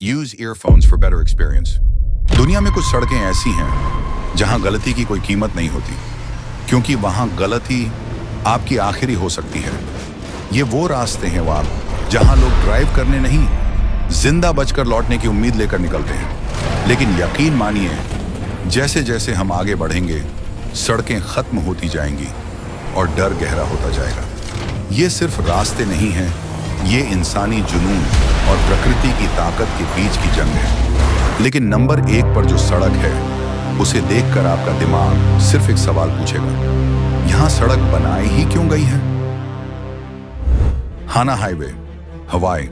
Use earphones for better experience. दुनिया में कुछ सड़कें ऐसी हैं जहां गलती की कोई कीमत नहीं होती, क्योंकि वहां गलती आपकी आखिरी हो सकती है। ये वो रास्ते हैं जहां लोग ड्राइव करने नहीं, जिंदा बचकर लौटने की उम्मीद लेकर निकलते हैं। लेकिन यकीन मानिए, जैसे जैसे हम आगे बढ़ेंगे, सड़कें खत्म होती जाएंगी और डर गहरा होता जाएगा। ये सिर्फ रास्ते नहीं हैं, ये इंसानी जुनून और प्रकृति की ताकत के बीच की जंग है। लेकिन नंबर 1 पर जो सड़क है, उसे देखकर आपका दिमाग सिर्फ एक सवाल पूछेगा, यहां सड़क बनाई ही क्यों गई है? हाना हाईवे, हवाई।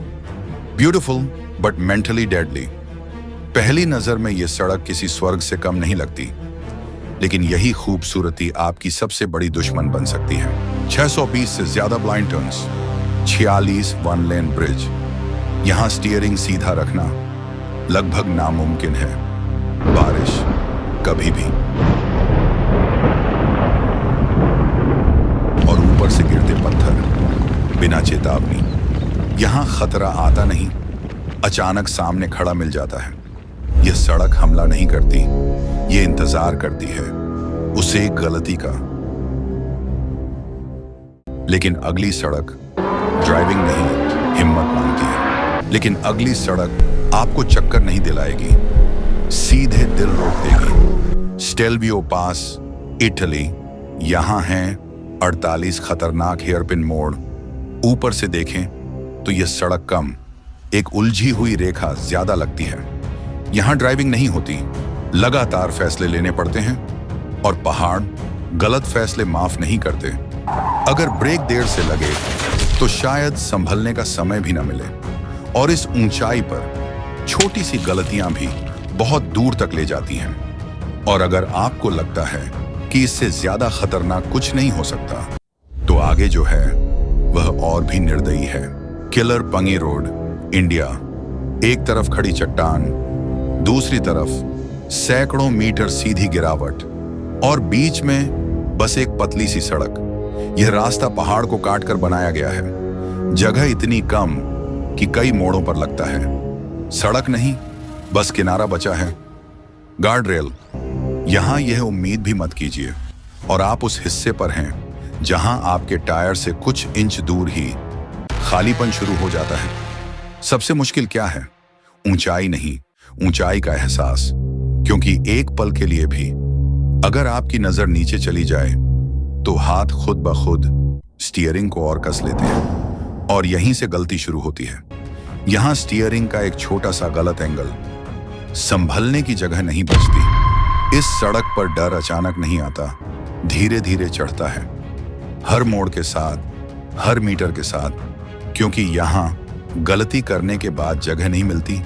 Beautiful but mentally deadly. पहली नजर में यह सड़क किसी स्वर्ग से कम नहीं लगती, लेकिन यही खूबसूरती आपकी सबसे बड़ी दुश्मन बन सकती है। 620 से ज्यादा blind turns, 46 one lane bridge. यहां स्टीयरिंग सीधा रखना लगभग नामुमकिन है। बारिश कभी भी, और ऊपर से गिरते पत्थर बिना चेतावनी। यहां खतरा आता नहीं, अचानक सामने खड़ा मिल जाता है। यह सड़क हमला नहीं करती, ये इंतजार करती है उसे एक गलती का। लेकिन अगली सड़क ड्राइविंग नहीं, हिम्मत मांगती है। लेकिन अगली सड़क आपको चक्कर नहीं दिलाएगी, सीधे दिल रोक देगी। स्टेल्वियो पास, इटली। यहां हैं 48 खतरनाक हेयरपिन मोड़। ऊपर से देखें तो यह सड़क कम, एक उलझी हुई रेखा ज्यादा लगती है। यहां ड्राइविंग नहीं होती, लगातार फैसले लेने पड़ते हैं, और पहाड़ गलत फैसले माफ नहीं करते। अगर ब्रेक देर से लगे तो शायद संभलने का समय भी न मिले, और इस ऊंचाई पर छोटी सी गलतियां भी बहुत दूर तक ले जाती हैं। और अगर आपको लगता है कि इससे ज्यादा खतरनाक कुछ नहीं हो सकता, तो आगे जो है वह और भी निर्दयी है। Killer Pangi road, India. एक तरफ खड़ी चट्टान, दूसरी तरफ सैकड़ों मीटर सीधी गिरावट, और बीच में बस एक पतली सी सड़क। यह रास्ता पहाड़ को काटकर बनाया गया है। जगह इतनी कम कि कई मोड़ों पर लगता है सड़क नहीं, बस किनारा बचा है। Guard rail. यहां यह उम्मीद भी मत कीजिए, और आप उस हिस्से पर हैं जहां आपके टायर से कुछ इंच दूर ही खालीपन शुरू हो जाता है। सबसे मुश्किल क्या है? ऊंचाई नहीं, ऊंचाई का एहसास। क्योंकि एक पल के लिए भी अगर आपकी नजर नीचे चली जाए, तो हाथ खुद ब खुद स्टीयरिंग को और कस लेते हैं, और यहीं से गलती शुरू होती है। यहां स्टीयरिंग का एक छोटा सा गलत एंगल, संभलने की जगह नहीं बचती। इस सड़क पर डर अचानक नहीं आता, धीरे धीरे चढ़ता है, हर मोड़ के साथ, हर मीटर के साथ। क्योंकि यहां गलती करने के बाद जगह नहीं मिलती,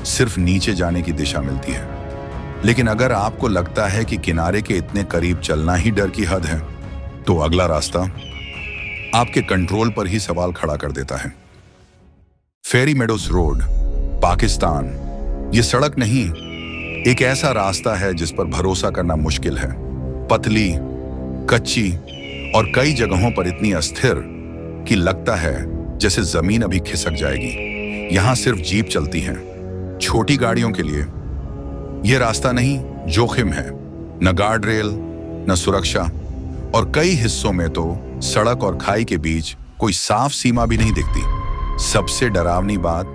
सिर्फ नीचे जाने की दिशा मिलती है। लेकिन अगर आपको लगता है कि किनारे के इतने करीब चलना ही डर की हद है, तो अगला रास्ता आपके कंट्रोल पर ही सवाल खड़ा कर देता है। फेरी मेडोस रोड, पाकिस्तान। यह सड़क नहीं, एक ऐसा रास्ता है जिस पर भरोसा करना मुश्किल है। पतली, कच्ची, और कई जगहों पर इतनी अस्थिर कि लगता है जैसे जमीन अभी खिसक जाएगी। यहां सिर्फ जीप चलती हैं, छोटी गाड़ियों के लिए। यह रास्ता नहीं, जोखिम है। न गार्ड रेल, न सुरक्षा, और कई हिस्सों में तो सड़क और खाई के बीच कोई साफ सीमा भी नहीं दिखती। सबसे डरावनी बात,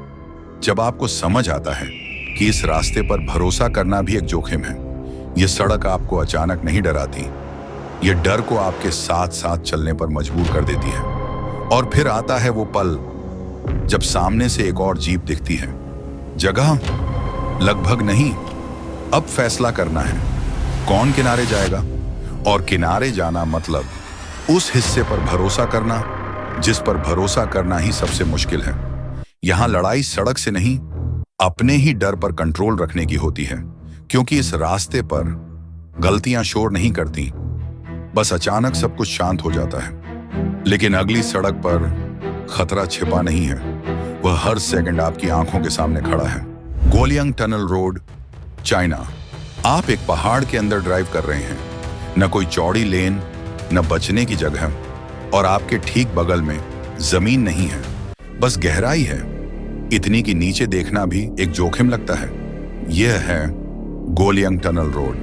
जब आपको समझ आता है कि इस रास्ते पर भरोसा करना भी एक जोखिम है। यह सड़क आपको अचानक नहीं डराती, यह डर को आपके साथ साथ चलने पर मजबूर कर देती है। और फिर आता है वो पल जब सामने से एक और जीप दिखती है। जगह लगभग नहीं, अब फैसला करना है कौन किनारे जाएगा। और किनारे जाना मतलब उस हिस्से पर भरोसा करना जिस पर भरोसा करना ही सबसे मुश्किल है। यहां लड़ाई सड़क से नहीं, अपने ही डर पर कंट्रोल रखने की होती है। क्योंकि इस रास्ते पर गलतियां शोर नहीं करती, बस अचानक सब कुछ शांत हो जाता है। लेकिन अगली सड़क पर खतरा छिपा नहीं है, वह हर सेकंड आपकी आंखों के सामने खड़ा है। गोलियांग टनल रोड, चाइना। आप एक पहाड़ के अंदर ड्राइव कर रहे हैं, न कोई चौड़ी लेन, न बचने की जगह, और आपके ठीक बगल में जमीन नहीं है, बस गहराई है। इतनी कि नीचे देखना भी एक जोखिम लगता है। यह है गोलियंग टनल रोड,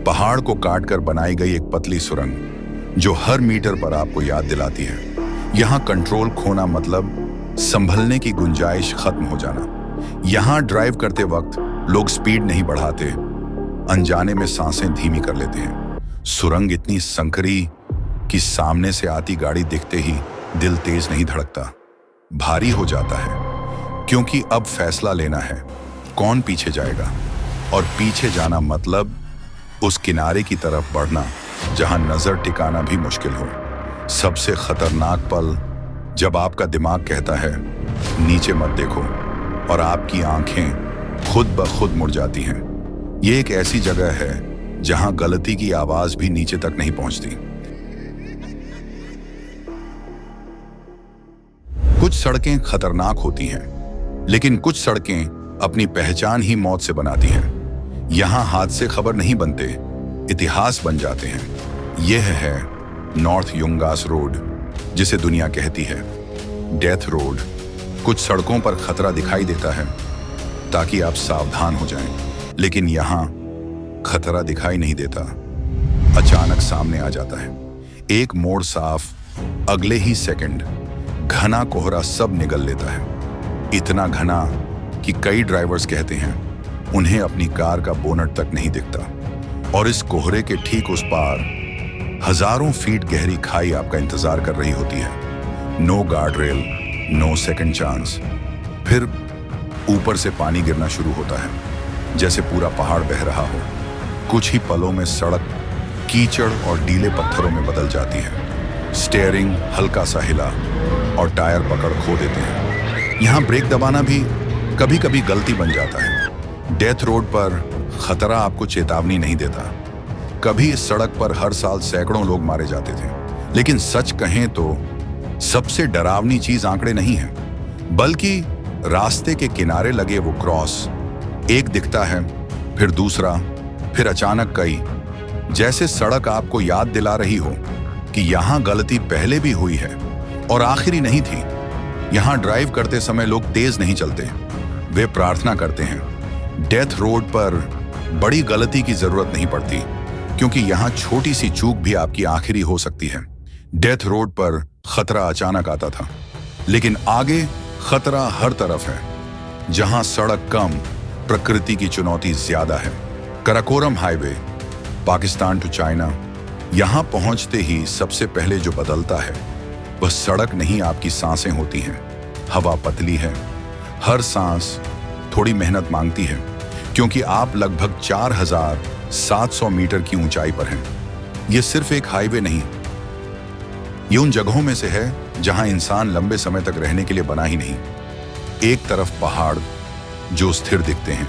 पहाड़ को काटकर बनाई गई एक पतली सुरंग जो हर मीटर पर आपको याद दिलाती है यहां कंट्रोल खोना मतलब संभलने की गुंजाइश खत्म हो जाना। यहां ड्राइव करते वक्त लोग स्पीड नहीं बढ़ाते, अनजाने में सांसें धीमी कर लेते हैं। सुरंग इतनी संकरी कि सामने से आती गाड़ी दिखते ही दिल तेज नहीं धड़कता, भारी हो जाता है, क्योंकि अब फैसला लेना है कौन पीछे जाएगा। और पीछे जाना मतलब उस किनारे की तरफ बढ़ना जहां नजर टिकाना भी मुश्किल हो। सबसे खतरनाक पल जब आपका दिमाग कहता है नीचे मत देखो और आपकी आंखें खुद ब खुद मुड़ जाती हैं। ये एक ऐसी जगह है जहां गलती की आवाज भी नीचे तक नहीं पहुंचती। कुछ सड़कें खतरनाक होती हैं, लेकिन कुछ सड़कें अपनी पहचान ही मौत से बनाती हैं। यहां हादसे खबर नहीं बनते, इतिहास बन जाते हैं। यह है नॉर्थ युंगास रोड, जिसे दुनिया कहती है डेथ रोड। कुछ सड़कों पर खतरा दिखाई देता है ताकि आप सावधान हो जाएं, लेकिन यहां खतरा दिखाई नहीं देता, अचानक सामने आ जाता है। एक मोड़ साफ, अगले ही सेकंड घना कोहरा सब निगल लेता है। इतना घना कि कई ड्राइवर्स कहते हैं उन्हें अपनी कार का बोनट तक नहीं दिखता। और इस कोहरे के ठीक उस पार हजारों फीट गहरी खाई आपका इंतजार कर रही होती है। No guard rail, no second chance. फिर ऊपर से पानी गिरना शुरू होता है, जैसे पूरा पहाड़ बह रहा हो। कुछ ही पलों में सड़क कीचड़ और डीले पत्थरों में बदल जाती है। स्टीयरिंग हल्का सा हिला और टायर पकड़ खो देते हैं। यहां ब्रेक दबाना भी कभी कभी गलती बन जाता है। डेथ रोड पर खतरा आपको चेतावनी नहीं देता। कभी इस सड़क पर हर साल सैकड़ों लोग मारे जाते थे, लेकिन सच कहें तो सबसे डरावनी चीज आंकड़े नहीं है, बल्कि रास्ते के किनारे लगे वो क्रॉस। एक दिखता है, फिर दूसरा, फिर अचानक कई। जैसे सड़क आपको याद दिला रही हो कि यहां गलती पहले भी हुई है और आखिरी नहीं थी। यहां ड्राइव करते समय लोग तेज नहीं चलते, वे प्रार्थना करते हैं। डेथ रोड पर बड़ी गलती की जरूरत नहीं पड़ती, क्योंकि यहां छोटी सी चूक भी आपकी आखिरी हो सकती है। डेथ रोड पर खतरा अचानक आता था, लेकिन आगे खतरा हर तरफ है। जहां सड़क कम, प्रकृति की चुनौती ज्यादा है। Karakoram highway, Pakistan to China. यहां पहुंचते ही सबसे पहले जो बदलता है वह सड़क नहीं, आपकी सांसें होती हैं। हवा पतली है, हर सांस थोड़ी मेहनत मांगती है, क्योंकि आप लगभग 4700 मीटर की ऊंचाई पर हैं। यह सिर्फ एक हाईवे नहीं, ये उन जगहों में से है जहां इंसान लंबे समय तक रहने के लिए बना ही नहीं। एक तरफ पहाड़ जो स्थिर दिखते हैं,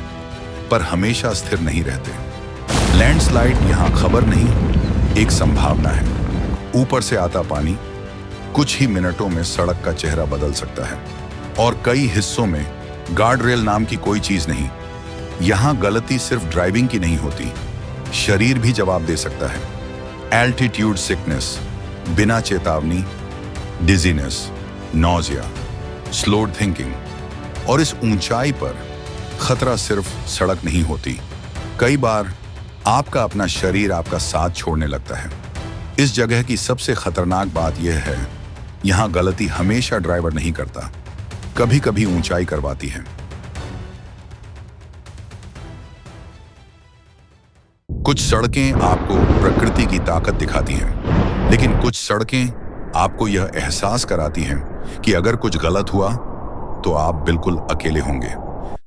पर हमेशा स्थिर नहीं रहते। लैंडस्लाइड यहां खबर नहीं, एक संभावना है। ऊपर से आता पानी कुछ ही मिनटों में सड़क का चेहरा बदल सकता है। और कई हिस्सों में गार्ड रेल नाम की कोई चीज नहीं। यहां गलती सिर्फ ड्राइविंग की नहीं होती, शरीर भी जवाब दे सकता है। एल्टीट्यूड सिकनेस, बिना चेतावनी, डिजीनेस, नॉजिया, स्लोड थिंकिंग। और इस ऊंचाई पर खतरा सिर्फ सड़क नहीं होती, कई बार आपका अपना शरीर आपका साथ छोड़ने लगता है। इस जगह की सबसे खतरनाक बात यह है, यहां गलती हमेशा ड्राइवर नहीं करता, कभी कभी ऊंचाई करवाती है। कुछ सड़कें आपको प्रकृति की ताकत दिखाती हैं, लेकिन कुछ सड़कें आपको यह एहसास कराती हैं कि अगर कुछ गलत हुआ तो आप बिल्कुल अकेले होंगे।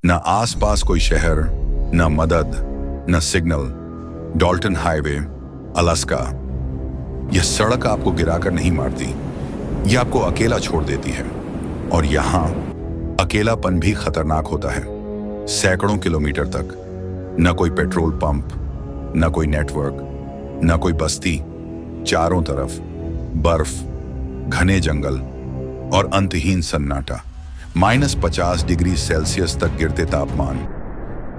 न आसपास कोई शहर, न मदद, न सिग्नल। Dalton highway, Alaska. यह सड़क आपको गिराकर नहीं मारती, यह आपको अकेला छोड़ देती है। और यहां अकेलापन भी खतरनाक होता है। सैकड़ों किलोमीटर तक न कोई पेट्रोल पंप, न कोई नेटवर्क, न कोई बस्ती। चारों तरफ बर्फ, घने जंगल और अंतहीन सन्नाटा। -50 डिग्री सेल्सियस तक गिरते तापमान,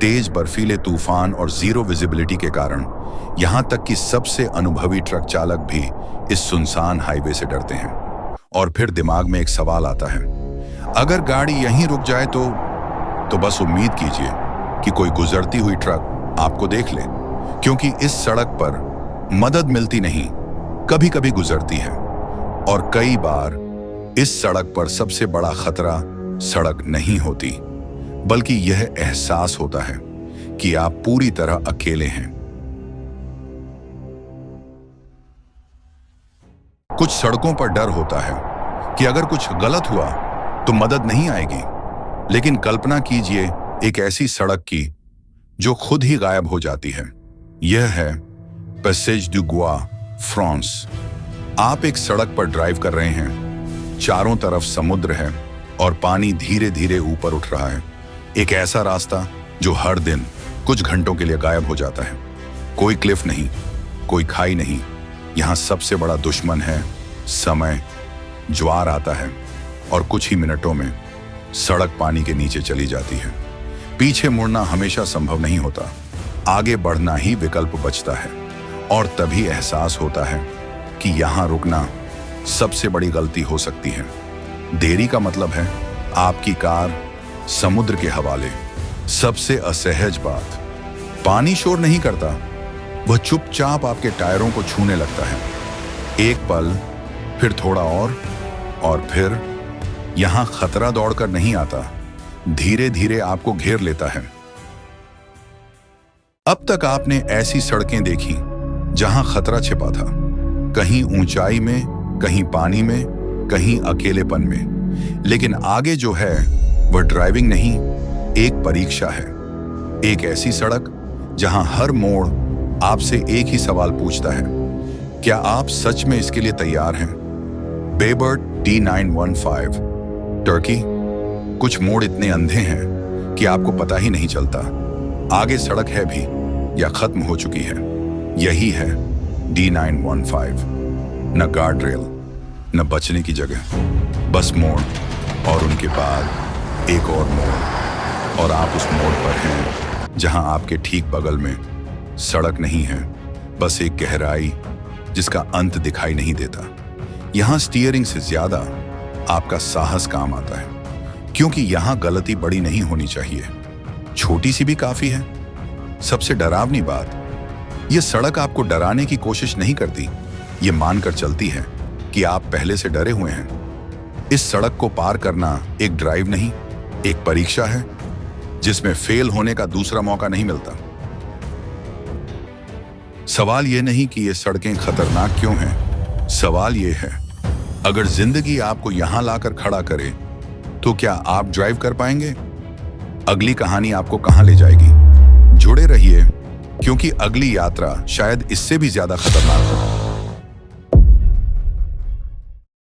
तेज बर्फीले तूफान और जीरो विजिबिलिटी के कारण यहां तक कि सबसे अनुभवी ट्रक चालक भी इस सुनसान हाईवे से डरते हैं। और फिर दिमाग में एक सवाल आता है, अगर गाड़ी यहीं रुक जाए तो बस उम्मीद कीजिए कि कोई गुजरती हुई ट्रक आपको देख ले, क्योंकि इस सड़क पर मदद मिलती नहीं, कभी कभी गुजरती है। और कई बार इस सड़क पर सबसे बड़ा खतरा सड़क नहीं होती, बल्कि यह एहसास होता है कि आप पूरी तरह अकेले हैं। कुछ सड़कों पर डर होता है कि अगर कुछ गलत हुआ तो मदद नहीं आएगी, लेकिन कल्पना कीजिए एक ऐसी सड़क की जो खुद ही गायब हो जाती है। यह है पैसेज डू गुआ, फ्रांस। आप एक सड़क पर ड्राइव कर रहे हैं, चारों तरफ समुद्र है और पानी धीरे धीरे ऊपर उठ रहा है। एक ऐसा रास्ता जो हर दिन कुछ घंटों के लिए गायब हो जाता है। कोई क्लिफ नहीं, कोई खाई नहीं। यहां सबसे बड़ा दुश्मन है समय। ज्वार आता है और कुछ ही मिनटों में सड़क पानी के नीचे चली जाती है। पीछे मुड़ना हमेशा संभव नहीं होता, आगे बढ़ना ही विकल्प बचता है। और तभी एहसास होता है कि यहां रुकना सबसे बड़ी गलती हो सकती है। देरी का मतलब है आपकी कार समुद्र के हवाले। सबसे असहज बात, पानी शोर नहीं करता, वह चुपचाप आपके टायरों को छूने लगता है। एक पल, फिर थोड़ा और फिर यहां खतरा दौड़कर नहीं आता, धीरे धीरे आपको घेर लेता है। अब तक आपने ऐसी सड़कें देखी जहां खतरा छिपा था, कहीं ऊंचाई में, कहीं पानी में, कहीं अकेलेपन में। लेकिन आगे जो है वह ड्राइविंग नहीं, एक परीक्षा है। एक ऐसी सड़क जहां हर मोड़ आपसे एक ही सवाल पूछता है, क्या आप सच में इसके लिए तैयार हैं? बेबर्ट D915, टर्की। कुछ मोड़ इतने अंधे हैं कि आपको पता ही नहीं चलता आगे सड़क है भी या खत्म हो चुकी है। यही है D915। न गार्ड रेल, न बचने की जगह, बस मोड़ और उनके बाद एक और मोड़। और आप उस मोड़ पर हैं जहां आपके ठीक बगल में सड़क नहीं है, बस एक गहराई जिसका अंत दिखाई नहीं देता। यहां स्टीयरिंग से ज्यादा आपका साहस काम आता है, क्योंकि यहां गलती बड़ी नहीं होनी चाहिए, छोटी सी भी काफी है। सबसे डरावनी बात, यह सड़क आपको डराने की कोशिश नहीं करती, ये मानकर चलती है कि आप पहले से डरे हुए हैं। इस सड़क को पार करना एक ड्राइव नहीं, एक परीक्षा है जिसमें फेल होने का दूसरा मौका नहीं मिलता। सवाल यह नहीं कि ये सड़कें खतरनाक क्यों हैं, सवाल यह है अगर जिंदगी आपको यहां लाकर खड़ा करे तो क्या आप ड्राइव कर पाएंगे? अगली कहानी आपको कहां ले जाएगी? जुड़े रहिए, क्योंकि अगली यात्रा शायद इससे भी ज्यादा खतरनाक हो।